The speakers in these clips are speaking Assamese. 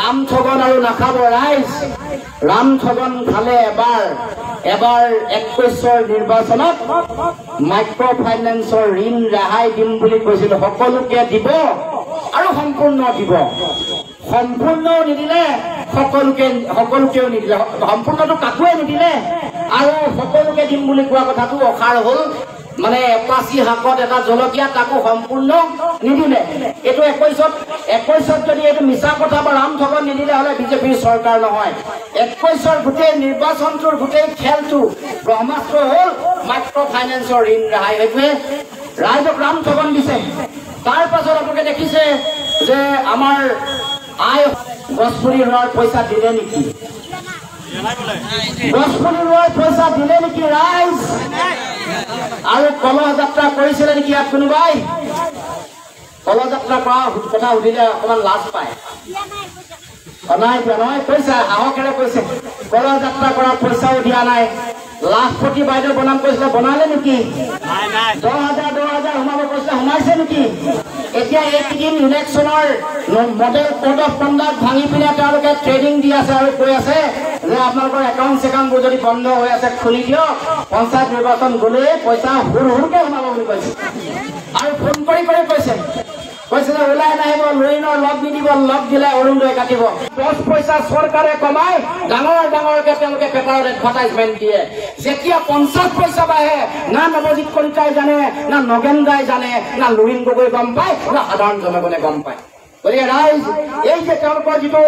ৰাম ঠগন আৰু নাখাব ৰাইজ ৰাম ঠগন খালে এবাৰ 21ৰ নিৰ্বাচনত মাইক্ৰ ফাইনেন্সৰ ঋণ ৰেহাই দিম বুলি কৈছিল সকলোকে দিব আৰু সম্পূৰ্ণ দিব সম্পূৰ্ণও নিদিলে সকলোকেও নিদিলে সম্পূৰ্ণটো কাকোৱে নিদিলে আৰু সকলোকে দিম বুলি কোৱা কথাটো অসাৰ হ'ল মানে এপাচি শাকত এটা জলকীয়া তাকো সম্পূৰ্ণ নিদিলে এইটো 21ত যদি এইটো মিছা কথা বা ৰাম ঠগন নিদিলে হলে বিজেপিৰ চৰকাৰ নহয় 21ৰ গোটেই নিৰ্বাচনটোৰ গোটেই খেলটো ব্ৰহ্মাস্ত্ৰ হ'ল মাইক্ৰ ফাইনেন্সৰ ঋণ ৰেহাই সেইটোৱে ৰাইজক ৰাম ঠগন দিছে তাৰ পাছত আপোনালোকে দেখিছে যে আমাৰ আই গছপুলি ৰোৱাৰ পইচা দিলে নেকি গছপুলি ৰোৱাৰ পইচা দিলে নেকি ৰাইজ আৰু কলহ যাত্ৰা কৰিছিলে নেকি ইয়াত কোনোবাই কলহ যাত্ৰা কৰা কথা সুধিলে অকমান লাজ পায় নাই দিয়া নহয় কৈছে সাহসেৰে কৈছে কলহ যাত্ৰা কৰাৰ পইচাও দিয়া নাই লাখপতি বাইদেউ বনাম কৈছিলে বনালে নেকি 10,000 সোমাব কৈছিলে সোমাইছে নেকি এতিয়া এইকেইদিন ইলেকশ্যনৰ মডেল কোড অফ কণ্ডাক্ট ভাঙি পিনে তেওঁলোকে ট্ৰেইনিং দি আছে আৰু কৈ আছে যে আপোনালোকৰ একাউণ্টবোৰ যদি বন্ধ হৈ আছে খুলি দিয়ক পঞ্চায়ত নিৰ্বাচন গ'লে পইচা হুৰহুৰকে সোমাব বুলি কৈছে আৰু ফোন কৰি কৈছে যে ওলাই নাহিব লৰিণৰ লগ নিদিব লগ দিলে অৰুণোদয় কাটিব 10 পইচা চৰকাৰে কমাই ডাঙৰকে তেওঁলোকে পেপাৰত এডভাৰটাইজমেণ্ট দিয়ে যেতিয়া 50 পইচা বাঢ়ে না নৱজিৎ কলিতাই জানে না নগেন দাই জানে না লৰিণ গগৈ গম পায় না সাধাৰণ জনগণে গম পায় গতিকে ৰাইজ এই যে তেওঁলোকৰ যিটো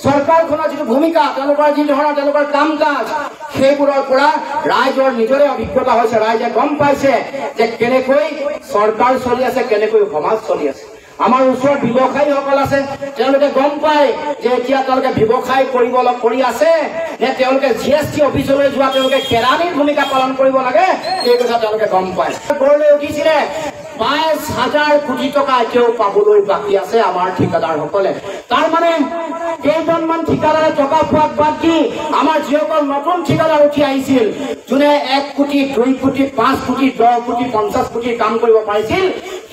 চৰকাৰখনৰ যিটো ভূমিকা তেওঁলোকৰ যি ধৰণৰ তেওঁলোকৰ কাম কাজ সেইবোৰৰ পৰা ৰাইজৰ নিজৰে অভিজ্ঞতা হৈছে ৰাইজে গম পাইছে যে কেনেকৈ চৰকাৰ চলি আছে কেনেকৈ সমাজ চলি আছে আমাৰ ওচৰত ব্যৱসায়ীসকল আছে তেওঁলোকে গম পায় যে এতিয়া তেওঁলোকে ব্যৱসায় কৰি আছে নে তেওঁলোকে GST অফিচলৈ যোৱা তেওঁলোকে কেৰাণীৰ ভূমিকা পালন কৰিব লাগে এই কথা তেওঁলোকে গম পায় গঢ়লৈ উঠিছিলে 5,000 কোটি টকা এতিয়াও পাবলৈ বাকী আছে আমাৰ ঠিকাদাৰসকলে তাৰ মানে কেইজনমান ঠিকাদাৰে টকা পোৱাক বাদ দি আমাৰ যিসকল নতুন ঠিকাদাৰ উঠি আহিছিল যোনে 1 কোটি 2 কোটি 5 কোটি 10 কোটি 50 কোটি কাম কৰিব পাৰিছিল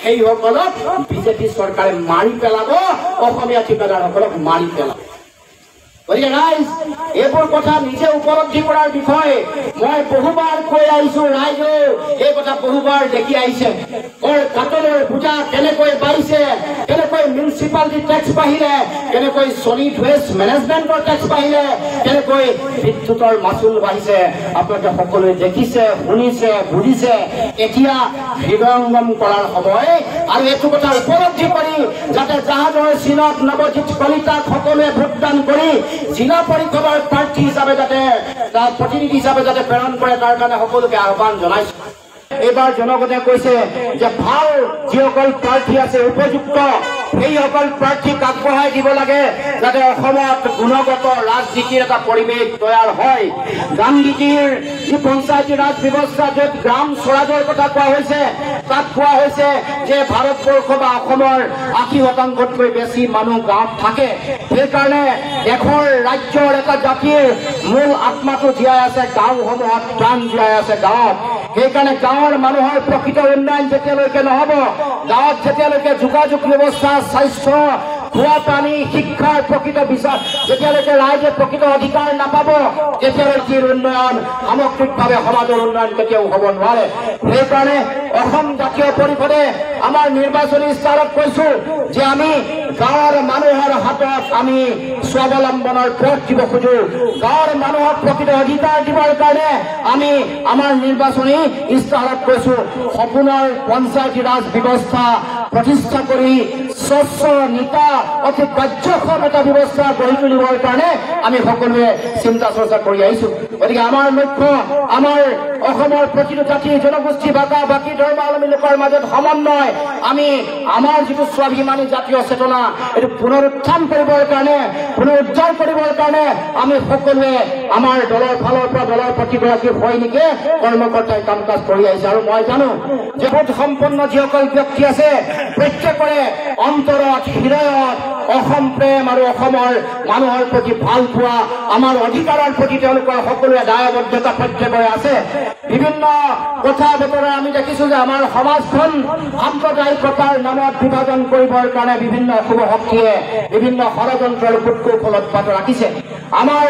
সেইসকলক বিজেপি চৰকাৰে মাৰি পেলাব অসমীয়া ঠিকাদাৰসকলক মাৰি পেলাব গতিকে ৰাইজ এইবোৰ কথা নিজে উপলব্ধি কৰাৰ বিষয়ে মই বহুবাৰ কৈ আহিছো ৰাইজে এই কথা বহুবাৰ দেখি আহিছে কাটলৰ পূজা কেনেকৈ বাঢ়িছে কেনেকৈ মিউনিচিপালিটি টেক্স বাঢ়িলে কেনেকৈ ছলিড ৱেষ্ট মেনেজমেণ্টৰ টেক্স বাঢ়িলে কেনেকৈ বিদ্যুতৰ মাচুল বাঢ়িছে আপোনালোকে সকলোৱে দেখিছে শুনিছে বুজিছে এতিয়া হৃদয়ঙ্গম কৰাৰ সময় আৰু এইটো কথা উপলব্ধি কৰি যাতে জাহাজৰ চিনত নৱজিৎ কলিতাক সকলোৱে ভোটদান কৰি জিলা পৰিষদৰ প্ৰাৰ্থী হিচাপে যাতে তাৰ প্ৰতিনিধি হিচাপে যাতে প্ৰেৰণ কৰে তাৰ কাৰণে সকলোকে আহ্বান জনাইছো এইবাৰ জনগণে কৈছে যে ভাল যিসকল প্ৰাৰ্থী আছে উপযুক্ত সেইসকল প্ৰাৰ্থীক আগবঢ়াই দিব লাগে যাতে অসমত গুণগত ৰাজনীতিৰ এটা পৰিৱেশ তৈয়াৰ হয় গান্ধীজীৰ যি পঞ্চায়তী ৰাজ ব্যৱস্থা য'ত গ্ৰাম স্বৰাজৰ কথা কোৱা হৈছে তাত কোৱা হৈছে যে ভাৰতবৰ্ষ বা অসমৰ 80%তকৈ বেছি মানুহ গাঁৱত থাকে সেইকাৰণে দেশৰ ৰাজ্যৰ এটা জাতিৰ মূল আত্মাটো জীয়াই আছে গাঁওসমূহত প্ৰাণ জীয়াই আছে গাঁৱত সেইকাৰণে গাঁৱৰ মানুহৰ প্ৰকৃত উন্নয়ন যেতিয়ালৈকে নহব গাঁৱত যেতিয়ালৈকে যোগাযোগ ব্যৱস্থা স্বাস্থ্য খোৱা পানী শিক্ষাৰ প্ৰকৃত বিচাৰ যেতিয়ালৈকে ৰাইজে প্ৰকৃত অধিকাৰ নাপাব তেতিয়ালৈকে উন্নয়ন সামগ্ৰিকভাৱে সমাজৰ উন্নয়ন কেতিয়াও হ'ব নোৱাৰে সেইকাৰণে অসম জাতীয় পৰিষদে আমাৰ নিৰ্বাচনী ইস্তাৰত কৈছো যে আমি গাঁৱৰ মানুহৰ হাতত আমি স্বাৱলম্বনৰ পথ দিব খোজো গাঁৱৰ মানুহক প্ৰকৃত অধিকাৰ দিবৰ কাৰণে আমি আমাৰ নিৰ্বাচনী ইস্তাৰত কৈছো সপোনৰ পঞ্চায়তী ৰাজ ব্যৱস্থা প্ৰতিষ্ঠা কৰি স্বচ্ছ নিকা অতি কাৰ্যক্ষম এটা ব্যৱস্থা গঢ়ি তুলিবৰ কাৰণে আমি সকলোৱে চিন্তা চৰ্চা কৰি আহিছো গতিকে আমাৰ লক্ষ্য আমাৰ অসমৰ প্ৰতিটো জাতি জনগোষ্ঠী ভাষা বাকী ধৰ্মাৱলম্বী লোকৰ মাজত সমন্বয় আমি আমাৰ যিটো স্বাভিমানী জাতীয় চেতনা এইটো পুনৰুত্থান কৰিবৰ কাৰণে পুনৰুদ্ধাৰ কৰিবৰ কাৰণে আমি সকলোৱে আমাৰ দলৰ ফালৰ পৰা দলৰ প্ৰতিগৰাকী সৈনিকে কৰ্মকৰ্তাই কাম কাজ কৰি আহিছে আৰু মই জানো যে ভোট সম্পন্ন যিসকল ব্যক্তি আছে প্ৰত্যেকৰে অন্তৰত হৃদয়ত অসম প্ৰেম আৰু অসমৰ মানুহৰ প্ৰতি ভাল পোৱা আমাৰ অধিকাৰৰ প্ৰতি তেওঁলোকৰ সকলোৱে দায়বদ্ধতা প্ৰত্যেকৰে আছে বিভিন্ন কথা বতৰা আমি দেখিছো যে আমাৰ সমাজখন সাম্প্ৰদায়িকতাৰ নামত বিভাজন কৰিবৰ কাৰণে বিভিন্ন অশুভ শক্তিয়ে বিভিন্ন ষড়যন্ত্ৰৰ কূটকৌশল অব্যাহত ৰাখিছে। আমাৰ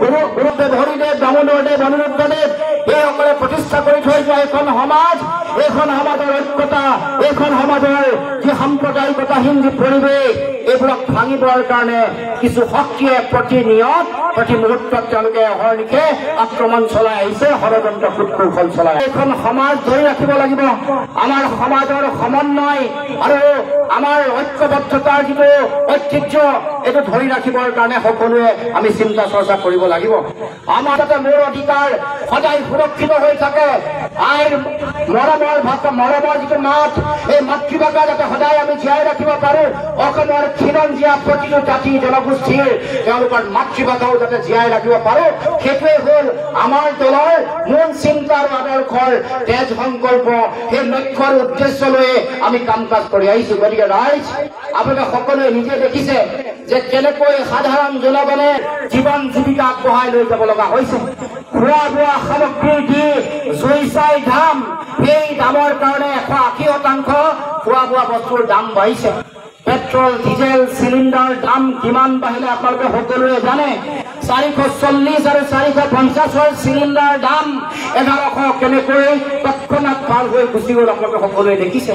গুৰুদেৱ হৰিদেৱ দামোদৰদেৱ অনিৰুদ্ধদেৱ এইসকলে প্ৰতিষ্ঠা কৰি থৈ যোৱা এইখন সমাজৰ ঐক্যতা, এইখন সমাজৰ যি সাম্প্ৰদায়িকতাহীন যি পৰিৱেশ, এইবোৰক ভাঙিবৰ কাৰণে কিছু শক্তিয়ে প্ৰতিনিয়ত প্ৰতি মুহূৰ্তত তেওঁলোকে অহৰ্নিশে আক্ৰমণ চলাই আহিছে, ষড়যন্ত্ৰ কূটকৌশল চলাই। এইখন সমাজ ধৰি ৰাখিব লাগিব। আমাৰ সমাজৰ সমন্বয় আৰু আমাৰ ঐক্যবদ্ধতাৰ যিটো ঐতিহ্য, এইটো ধৰি ৰাখিবৰ কাৰণে সকলোৱে আমি চিন্তা চৰ্চা কৰিব লাগিব। আমাৰ যাতে মোৰ অধিকাৰ সদায় সুৰক্ষিত হৈ থাকে, আইৰ মৰমৰ যিটো মাত, এই মাতৃভাষা যাতে সদায় আমি জীয়াই ৰাখিব পাৰো। অসমৰ খিলঞ্জীয়া প্ৰতিটো জাতি জনগোষ্ঠীৰ তেওঁলোকৰ মাতৃভাষাও যাতে জীয়াই ৰাখিব পাৰো, সেইটোৱে হ'ল আমাৰ দলৰ মূল চিন্তা আৰু আদৰ্শৰ তেজ সংকল্প। সেই লক্ষ্যৰ উদ্দেশ্য লৈ আমি কাম কাজ কৰি আহিছো। গতিকে ৰাইজ, আপোনালোকে সকলোৱে নিজে দেখিছে যে কেনেকৈ সাধাৰণ জনগণে জীৱন জীৱিকা আগবঢ়াই লৈ যাব লগা হৈছে। খোৱা বোৱা সামগ্ৰী দি জুইচাই দাম, সেই দামৰ কাৰণে 180% খোৱা বোৱা বস্তুৰ দাম বাঢ়িছে। পেট্ৰল, ডিজেল, চিলিণ্ডাৰ দাম কিমান বাঢ়িলে আপোনালোকে সকলোৱে জানে। 440 আৰু 450ৰ চিলিণ্ডাৰ দাম 1100 কেনেকৈ তৎক্ষণাৎ পাৰ হৈ গুচি গ'ল আপোনালোকে সকলোৱে দেখিছে।